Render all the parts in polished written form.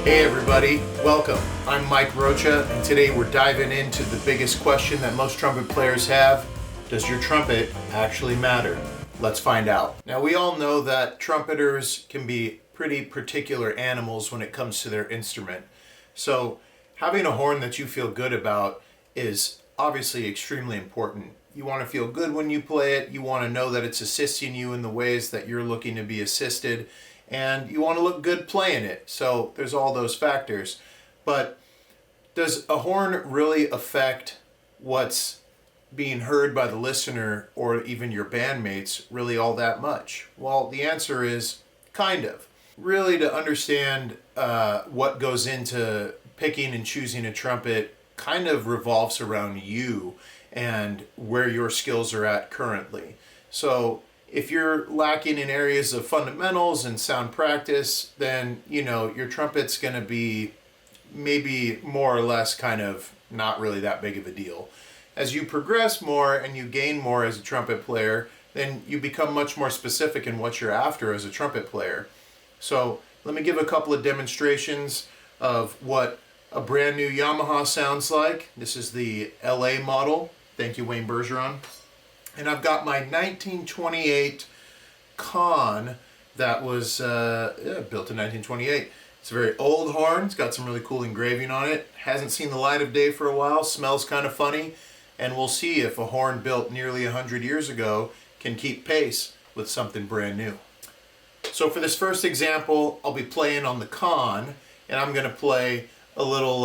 Hey everybody, welcome. I'm Mike Rocha, and today we're diving into the biggest question that most trumpet players have. Does your trumpet actually matter? Let's find out. Now we all know that trumpeters can be pretty particular animals when it comes to their instrument. So having a horn that you feel good about is obviously extremely important. You want to feel good when you play it, you want to know that it's assisting you in the ways that you're looking to be assisted, and you want to look good playing it. So there's all those factors. But does a horn really affect what's being heard by the listener or even your bandmates really all that much? Well, the answer is kind of. Really, to understand what goes into picking and choosing a trumpet kind of revolves around you and where your skills are at currently. So if you're lacking in areas of fundamentals and sound practice, then your trumpet's going to be maybe more or less kind of not really that big of a deal. As you progress more and you gain more as a trumpet player, then you become much more specific in what you're after as a trumpet player. So let me give a couple of demonstrations of what a brand new Yamaha sounds like. This is the LA model. Thank you, Wayne Bergeron. And I've got my 1928 Con that was built in 1928. It's a very old horn. It's got some really cool engraving on it. Hasn't seen the light of day for a while. Smells kind of funny. And we'll see if a horn built nearly 100 years ago can keep pace with something brand new. So for this first example, I'll be playing on the Con, and I'm going to play a little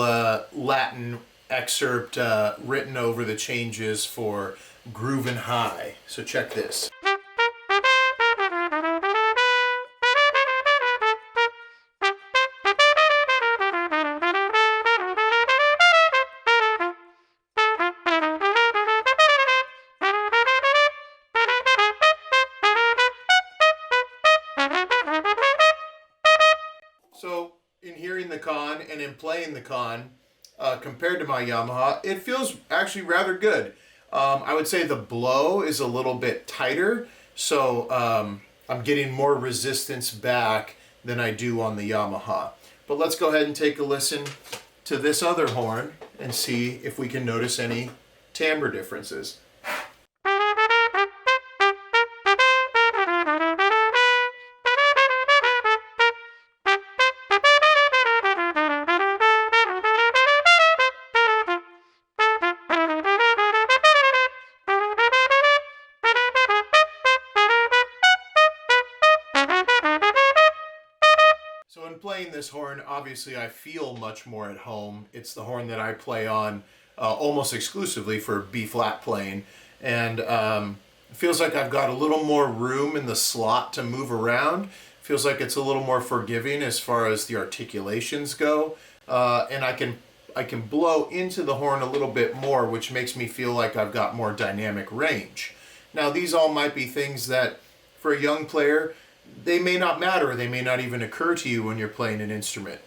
Latin excerpt written over the changes for Groovin' High. So check this. So in hearing the Con and in playing the Con, compared to my Yamaha, it feels actually rather good. I would say the blow is a little bit tighter, so I'm getting more resistance back than I do on the Yamaha. But let's go ahead and take a listen to this other horn and see if we can notice any timbre differences. So in playing this horn, obviously I feel much more at home. It's the horn that I play on almost exclusively for B-flat playing, and it feels like I've got a little more room in the slot to move around. Feels like it's a little more forgiving as far as the articulations go, and I can blow into the horn a little bit more, which makes me feel like I've got more dynamic range. Now these all might be things that for a young player, they may not matter, they may not even occur to you when you're playing an instrument.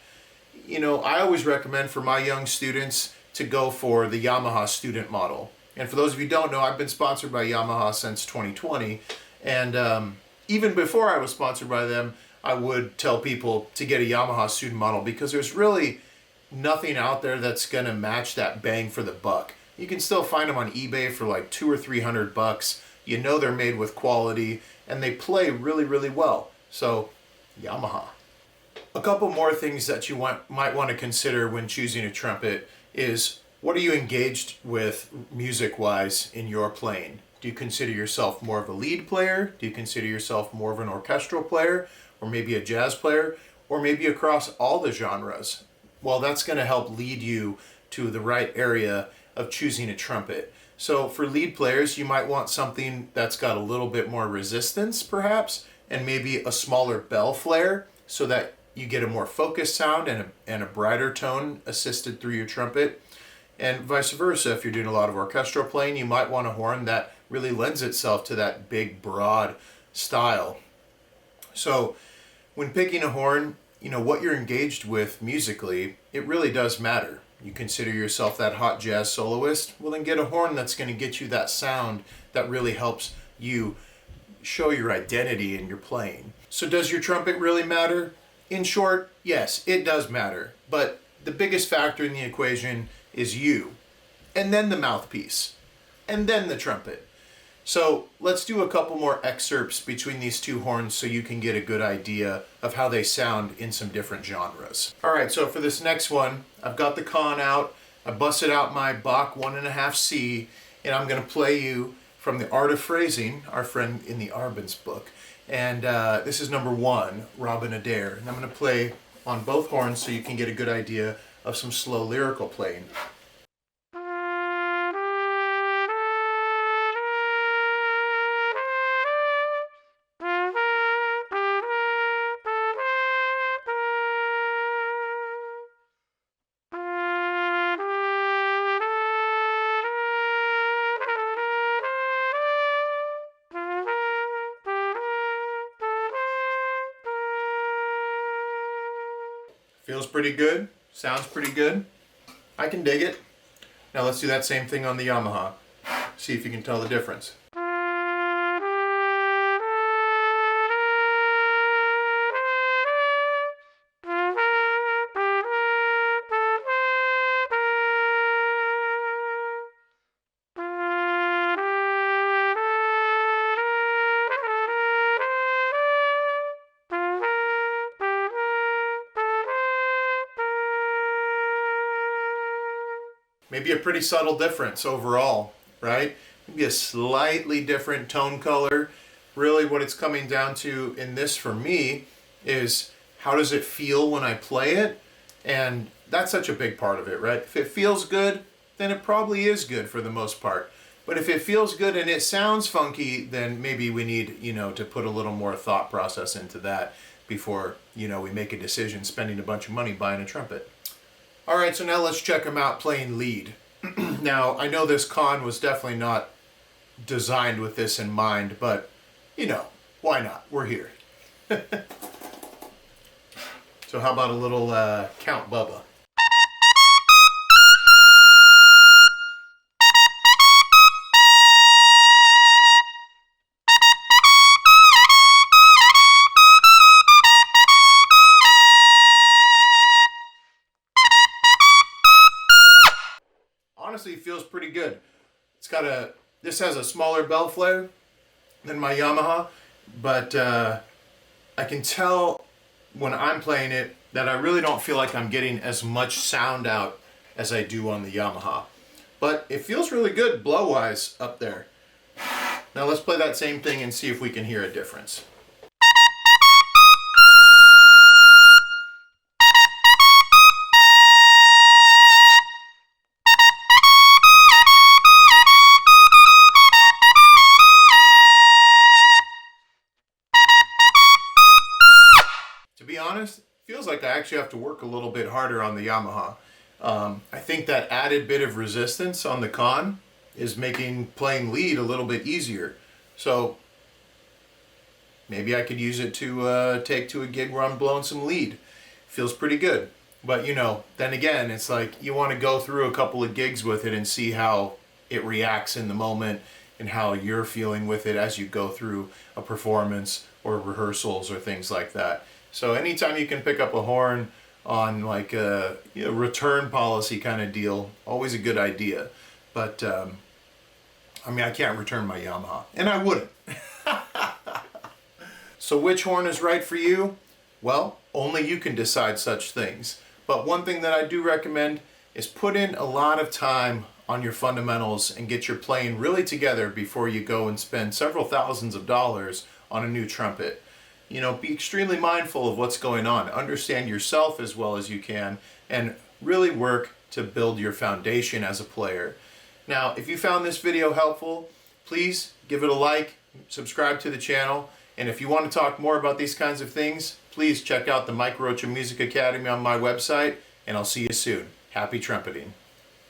I always recommend for my young students to go for the Yamaha student model. And for those of you who don't know, I've been sponsored by Yamaha since 2020. And even before I was sponsored by them, I would tell people to get a Yamaha student model because there's really nothing out there that's going to match that bang for the buck. You can still find them on eBay for like $200 or $300. They're made with quality, and they play really, really well. So, Yamaha. A couple more things that you might want to consider when choosing a trumpet is, what are you engaged with music-wise in your playing? Do you consider yourself more of a lead player? Do you consider yourself more of an orchestral player? Or maybe a jazz player? Or maybe across all the genres? Well, that's going to help lead you to the right area of choosing a trumpet. So for lead players, you might want something that's got a little bit more resistance, perhaps, and maybe a smaller bell flare so that you get a more focused sound and a brighter tone assisted through your trumpet. And vice versa, if you're doing a lot of orchestral playing, you might want a horn that really lends itself to that big, broad style. So when picking a horn, what you're engaged with musically, it really does matter. You consider yourself that hot jazz soloist, well then get a horn that's going to get you that sound that really helps you show your identity in your playing. So does your trumpet really matter? in short, yes, it does matter, but the biggest factor in the equation is you, and then the mouthpiece, and then the trumpet. So let's do a couple more excerpts between these two horns so you can get a good idea of how they sound in some different genres. All right, so for this next one, I've got the con out, I busted out my Bach 1.5C, and I'm gonna play you from The Art of Phrasing, our friend in the Arbens book. And this is number 1, Robin Adair. And I'm gonna play on both horns so you can get a good idea of some slow lyrical playing. Feels pretty good, sounds pretty good. I can dig it. Now let's do that same thing on the Yamaha. See if you can tell the difference. Maybe a pretty subtle difference overall, right? Maybe a slightly different tone color. Really what it's coming down to in this for me is how does it feel when I play it? And that's such a big part of it, right? If it feels good, then it probably is good for the most part. But if it feels good and it sounds funky, then maybe we need, to put a little more thought process into that before, we make a decision spending a bunch of money buying a trumpet. All right, so now let's check them out playing lead. Now, I know this con was definitely not designed with this in mind, but, why not? We're here. So how about a little Count Bubba? Honestly, it feels pretty good. This has a smaller bell flare than my Yamaha, but I can tell when I'm playing it that I really don't feel like I'm getting as much sound out as I do on the Yamaha. But it feels really good blow-wise up there. Now let's play that same thing and see if we can hear a difference. To be honest, feels like I actually have to work a little bit harder on the Yamaha. I think that added bit of resistance on the con is making playing lead a little bit easier. So maybe I could use it to take to a gig where I'm blowing some lead. Feels pretty good. But then again, it's like you want to go through a couple of gigs with it and see how it reacts in the moment and how you're feeling with it as you go through a performance or rehearsals or things like that. So anytime you can pick up a horn on like a return policy kind of deal, always a good idea. But I can't return my Yamaha, and I wouldn't. So which horn is right for you? Well, only you can decide such things. But one thing that I do recommend is put in a lot of time on your fundamentals and get your playing really together before you go and spend several thousands of dollars on a new trumpet. Be extremely mindful of what's going on. Understand yourself as well as you can and really work to build your foundation as a player. Now, if you found this video helpful, please give it a like, subscribe to the channel, and if you want to talk more about these kinds of things, please check out the Rocha Music Academy on my website, and I'll see you soon. Happy trumpeting.